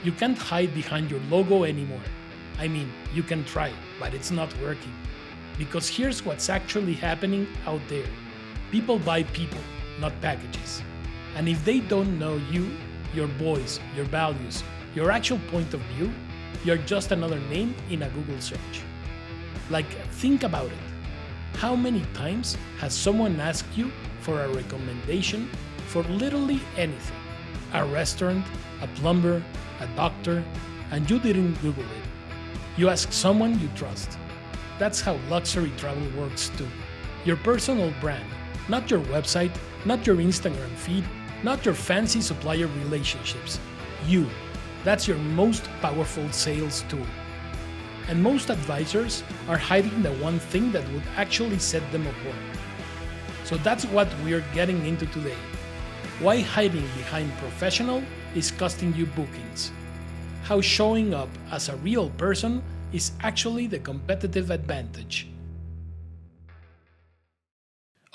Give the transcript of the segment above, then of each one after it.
You can't hide behind your logo anymore. I mean, you can try, but it's not working. Because here's what's actually happening out there: people buy people, not packages. And if they don't know you, your voice, your values, your actual point of view, you're just another name in a Google search. Like, think about it. How many times has someone asked you for a recommendation for literally anything? A restaurant, a plumber, a doctor, and you didn't Google it. You ask someone you trust. That's how luxury travel works too. Your personal brand, not your website, not your Instagram feed, not your fancy supplier relationships. You. That's your most powerful sales tool. And most advisors are hiding the one thing that would actually set them apart. So that's what we're getting into today. Why hiding behind professional is costing you bookings. How showing up as a real person is actually the competitive advantage.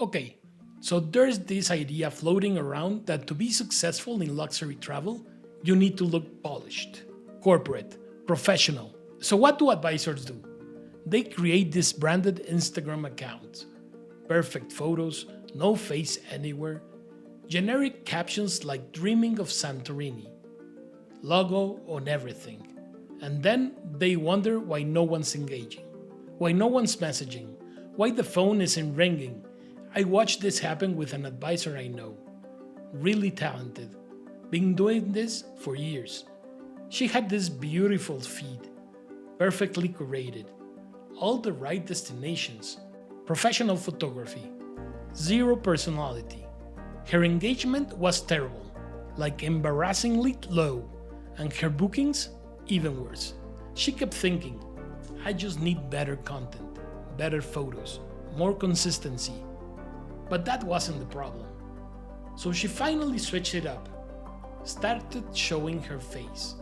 Okay, so there's this idea floating around that to be successful in luxury travel, you need to look polished, corporate, professional. So what do advisors do? They create these branded Instagram accounts. Perfect photos, no face anywhere, generic captions like dreaming of Santorini, logo on everything. And then they wonder why no one's engaging, why no one's messaging, why the phone isn't ringing. I watched this happen with an advisor I know. Really talented. Been doing this for years. She had this beautiful feed, perfectly curated, all the right destinations, professional photography, zero personality. Her engagement was terrible, like embarrassingly low, and her bookings even worse. She kept thinking, I just need better content, better photos, more consistency. But that wasn't the problem. So she finally switched it up, started showing her face,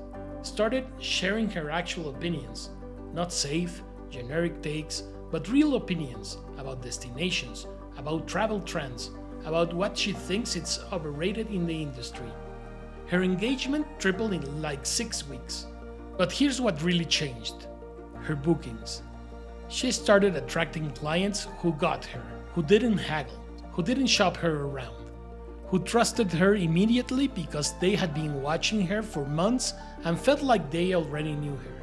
started sharing her actual opinions, not safe, generic takes, but real opinions about destinations, about travel trends, about what she thinks it's overrated in the industry. Her engagement tripled in like 6 weeks. But here's what really changed: her bookings. She started attracting clients who got her, who didn't haggle, who didn't shop her around, who trusted her immediately because they had been watching her for months and felt like they already knew her.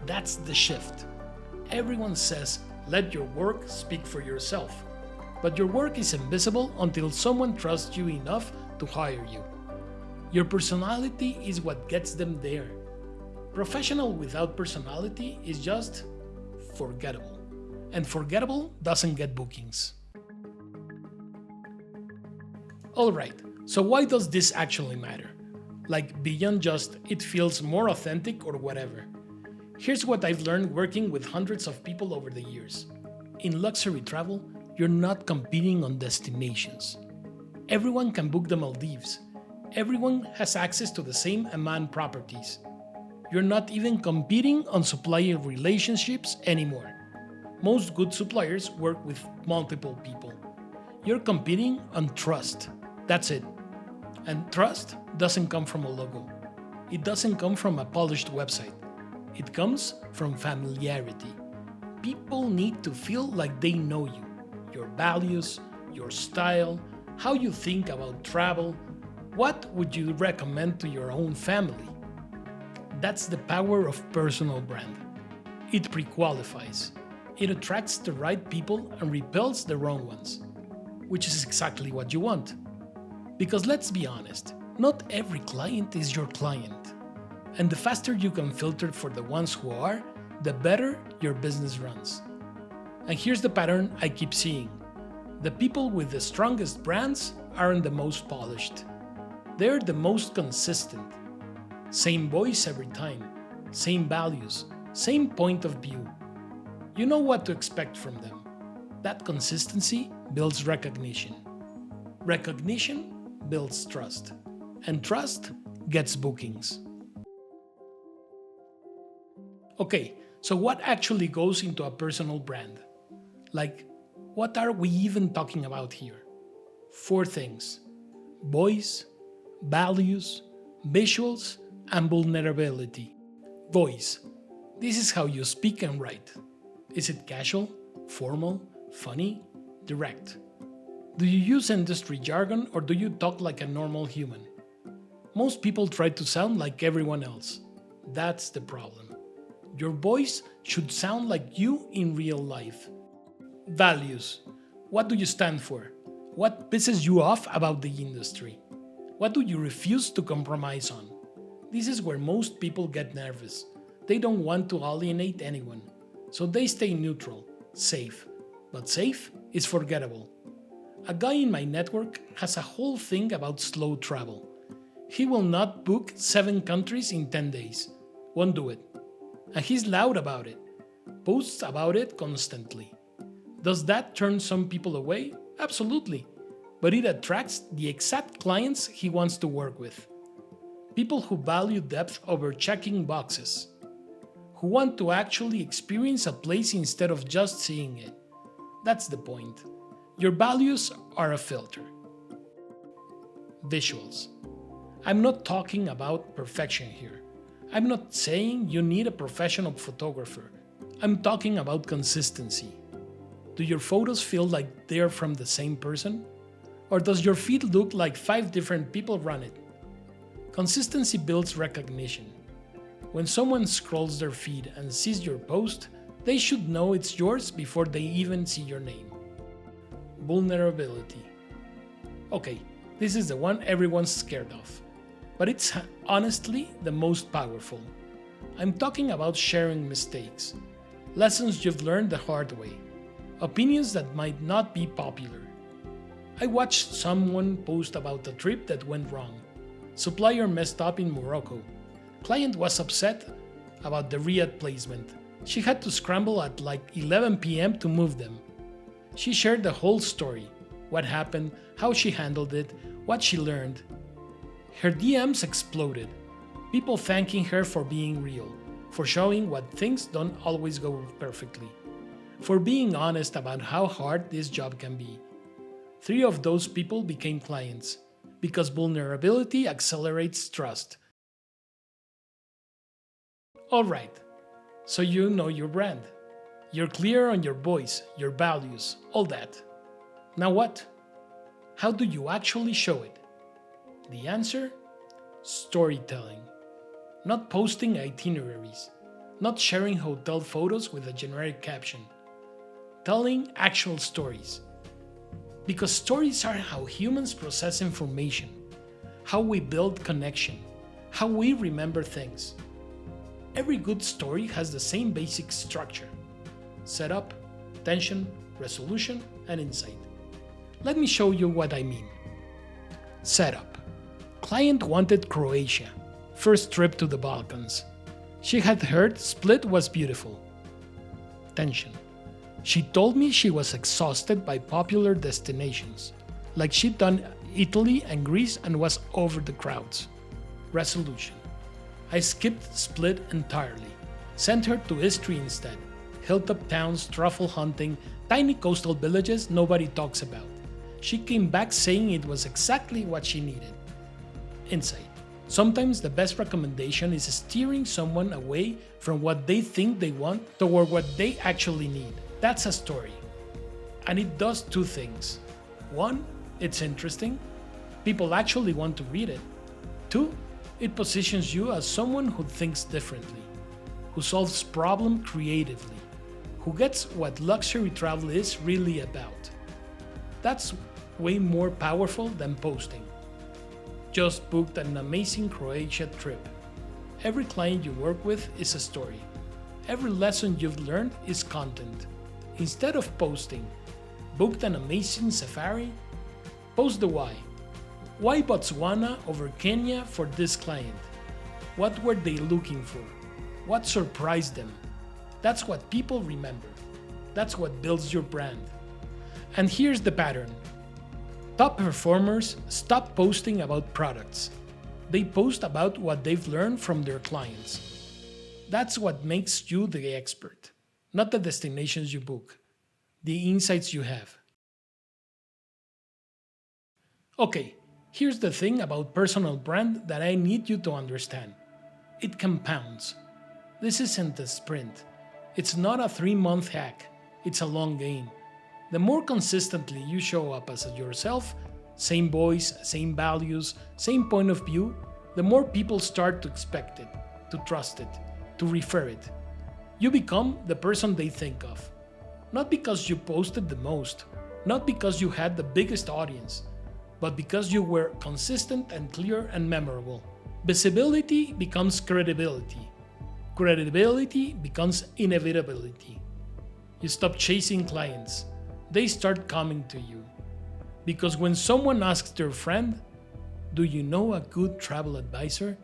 That's the shift. Everyone says, let your work speak for yourself. But your work is invisible until someone trusts you enough to hire you. Your personality is what gets them there. Professional without personality is just forgettable. And forgettable doesn't get bookings. Alright, so why does this actually matter? Like beyond just it feels more authentic or whatever. Here's what I've learned working with hundreds of people over the years. In luxury travel, you're not competing on destinations. Everyone can book the Maldives. Everyone has access to the same Amman properties. You're not even competing on supplier relationships anymore. Most good suppliers work with multiple people. You're competing on trust. That's it. And trust doesn't come from a logo. It doesn't come from a polished website. It comes from familiarity. People need to feel like they know you, your values, your style, how you think about travel. What would you recommend to your own family? That's the power of personal brand. It pre-qualifies. It attracts the right people and repels the wrong ones, which is exactly what you want. Because let's be honest, not every client is your client. And the faster you can filter for the ones who are, the better your business runs. And here's the pattern I keep seeing. The people with the strongest brands aren't the most polished. They're the most consistent. Same voice every time, same values, same point of view. You know what to expect from them. That consistency builds recognition. Recognition builds trust. And trust gets bookings. Okay, so what actually goes into a personal brand? Like, what are we even talking about here? 4 things: voice, values, visuals, and vulnerability. Voice. This is how you speak and write. Is it casual, formal, funny, direct? Do you use industry jargon or do you talk like a normal human? Most people try to sound like everyone else. That's the problem. Your voice should sound like you in real life. Values. What do you stand for? What pisses you off about the industry? What do you refuse to compromise on? This is where most people get nervous. They don't want to alienate anyone, so they stay neutral, safe. But safe is forgettable. A guy in my network has a whole thing about slow travel. He will not book 7 countries in 10 days. Won't do it. And he's loud about it. Posts about it constantly. Does that turn some people away? Absolutely. But it attracts the exact clients he wants to work with. People who value depth over checking boxes. Who want to actually experience a place instead of just seeing it. That's the point. Your values are a filter. Visuals. I'm not talking about perfection here. I'm not saying you need a professional photographer. I'm talking about consistency. Do your photos feel like they're from the same person? Or does your feed look like 5 different people run it? Consistency builds recognition. When someone scrolls their feed and sees your post, they should know it's yours before they even see your name. Vulnerability. Okay, this is the one everyone's scared of, but it's honestly the most powerful. I'm talking about sharing mistakes, lessons you've learned the hard way, opinions that might not be popular. I watched someone post about a trip that went wrong. Supplier messed up in Morocco. Client was upset about the Riyadh placement. She had to scramble at like 11 p.m. to move them. She shared the whole story, what happened, how she handled it, what she learned. Her DMs exploded. People thanking her for being real, for showing what things don't always go perfectly, for being honest about how hard this job can be. 3 of those people became clients, because vulnerability accelerates trust. Alright, so you know your brand. You're clear on your voice, your values, all that. Now what? How do you actually show it? The answer? Storytelling. Not posting itineraries, not sharing hotel photos with a generic caption. Telling actual stories. Because stories are how humans process information, how we build connection, how we remember things. Every good story has the same basic structure: setup, tension, resolution, and insight. Let me show you what I mean. Setup. Client wanted Croatia. First trip to the Balkans. She had heard Split was beautiful. Tension. She told me she was exhausted by popular destinations, like she'd done Italy and Greece and was over the crowds. Resolution. I skipped Split entirely. Sent her to Istria instead. Hilltop towns, truffle hunting, tiny coastal villages nobody talks about. She came back saying it was exactly what she needed. Insight. Sometimes the best recommendation is steering someone away from what they think they want toward what they actually need. That's a story. And it does 2 things. 1, it's interesting. People actually want to read it. 2, it positions you as someone who thinks differently, who solves problems creatively, who gets what luxury travel is really about. That's way more powerful than posting. Just booked an amazing Croatia trip. Every client you work with is a story. Every lesson you've learned is content. Instead of posting, booked an amazing safari, post the why. Why Botswana over Kenya for this client? What were they looking for? What surprised them? That's what people remember. That's what builds your brand. And here's the pattern. Top performers stop posting about products. They post about what they've learned from their clients. That's what makes you the expert, not the destinations you book, the insights you have. Okay, here's the thing about personal brand that I need you to understand. It compounds. This isn't a sprint. It's not a 3-month hack. It's a long game. The more consistently you show up as yourself, same voice, same values, same point of view, the more people start to expect it, to trust it, to refer it. You become the person they think of. Not because you posted the most, not because you had the biggest audience, but because you were consistent and clear and memorable. Visibility becomes credibility. Credibility becomes inevitability. You stop chasing clients. They start coming to you. Because when someone asks their friend, "Do you know a good travel advisor?"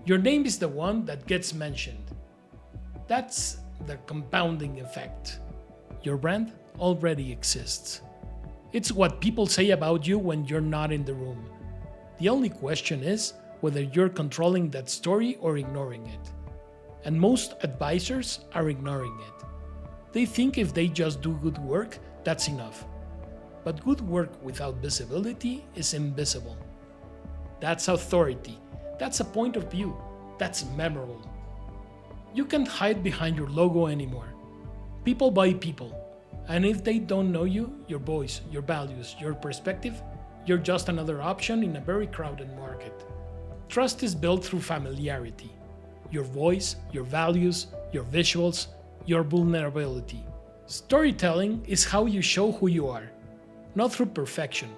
your name is the one that gets mentioned. That's the compounding effect. Your brand already exists. It's what people say about you when you're not in the room. The only question is whether you're controlling that story or ignoring it. And most advisors are ignoring it. They think if they just do good work, that's enough. But good work without visibility is invisible. That's authority. That's a point of view. That's memorable. You can't hide behind your logo anymore. People buy people. And if they don't know you, your voice, your values, your perspective, you're just another option in a very crowded market. Trust is built through familiarity. Your voice, your values, your visuals, your vulnerability. Storytelling is how you show who you are, not through perfection,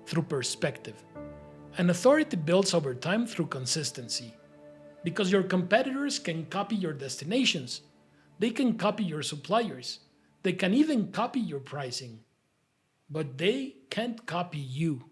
through perspective. And authority builds over time through consistency. Because your competitors can copy your destinations, they can copy your suppliers, they can even copy your pricing. But they can't copy you.